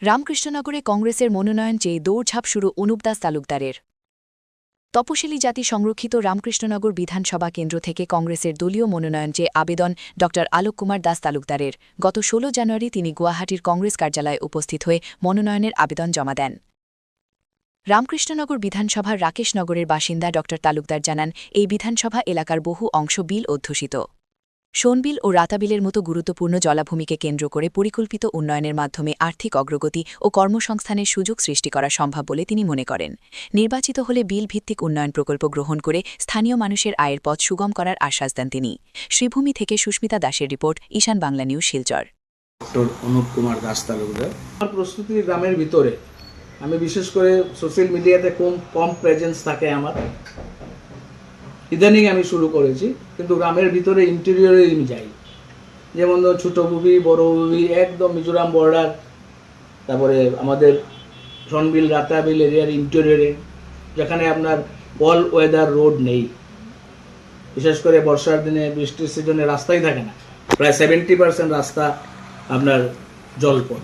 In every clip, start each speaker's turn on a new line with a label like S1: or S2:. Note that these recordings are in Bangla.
S1: রামকৃষ্ণনগরে কংগ্রেসের মনোনয়ন চেয়ে দৌড়ঝাঁপ শুরু অনুপ দাস তালুকদারের। তপশিলি জাতি সংরক্ষিত রামকৃষ্ণনগর বিধানসভা কেন্দ্র থেকে কংগ্রেসের দলীয় মনোনয়ন চেয়ে আবেদন ড আলোক কুমার দাস তালুকদারের। গত ১৬ জানুয়ারি তিনি গুয়াহাটির কংগ্রেস কার্যালয়ে উপস্থিত হয়ে মনোনয়নের আবেদন জমা দেন। রামকৃষ্ণনগর বিধানসভার রাকেশনগরের বাসিন্দা ড তালুকদার জানান, এই বিধানসভা এলাকার বহু অংশ বিল অধ্যুষিত। সোনবিল ও রাতাবিলের মতো গুরুত্বপূর্ণ জলাভূমিকে কেন্দ্র করে পরিকল্পিত উন্নয়নের মাধ্যমে আর্থিক অগ্রগতি ও কর্মসংস্থানের সুযোগ সৃষ্টি করা সম্ভব বলে তিনি মনে করেন। নির্বাচিত হলে বিল ভিত্তিক উন্নয়ন প্রকল্প গ্রহণ করে স্থানীয় মানুষের আয়ের পথ সুগম করার আশ্বাস দেন তিনি। শ্রীভূমি থেকে সুস্মিতা দাসের রিপোর্ট, ঈশান বাংলা নিউজ, শিলচর।
S2: অনুপ কুমার দাস তালুকদার। আমার প্রস্তুতি গ্রামের ভিতরে, আমি বিশেষ করে সোশ্যাল মিডিয়াতে কম প্রেজেন্স থাকে আমার, ইদানিং আমি শুরু করেছি, কিন্তু গ্রামের ভিতরে ইন্টেরিয়রে আমি যাই। যেমন ছোটো বুবি, বড় বুবি, একদম মিজোরাম বর্ডার, তারপরে আমাদের সনবিল রাতাবিল এরিয়ার ইন্টেরিয়রে, যেখানে আপনার অল ওয়েদার রোড নেই, বিশেষ করে বর্ষার দিনে বৃষ্টির সিজনে রাস্তাই থাকে না, প্রায় 70% রাস্তা আপনার জলপথ।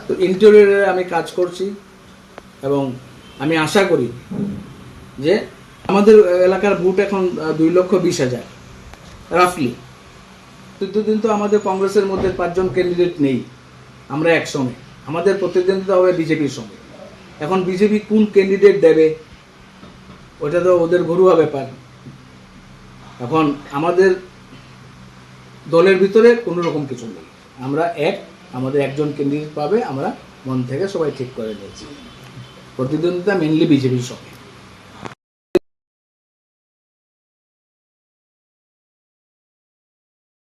S2: তো ইন্টেরিয়রে আমি কাজ করছি এবং আমি আশা করি যে আমাদের এলাকার ভোট এখন 2,20,000 রাফলি। প্রতিদিন তো আমাদের কংগ্রেসের মধ্যে 5 জন ক্যান্ডিডেট নেই, আমরা একসঙ্গে, আমাদের প্রতিদ্বন্দ্বিতা হবে বিজেপির সঙ্গে। এখন বিজেপি কোন ক্যান্ডিডেট দেবে ওটা তো ওদের ঘরোয়া ব্যাপার। এখন আমাদের দলের ভিতরে কোনো রকম কিছু নেই, আমরা আমাদের একজন ক্যান্ডিডেট পাবে, আমরা মন থেকে সবাই ঠিক করে নিয়েছি। প্রতিদ্বন্দ্বিতা মেনলি বিজেপির সঙ্গে।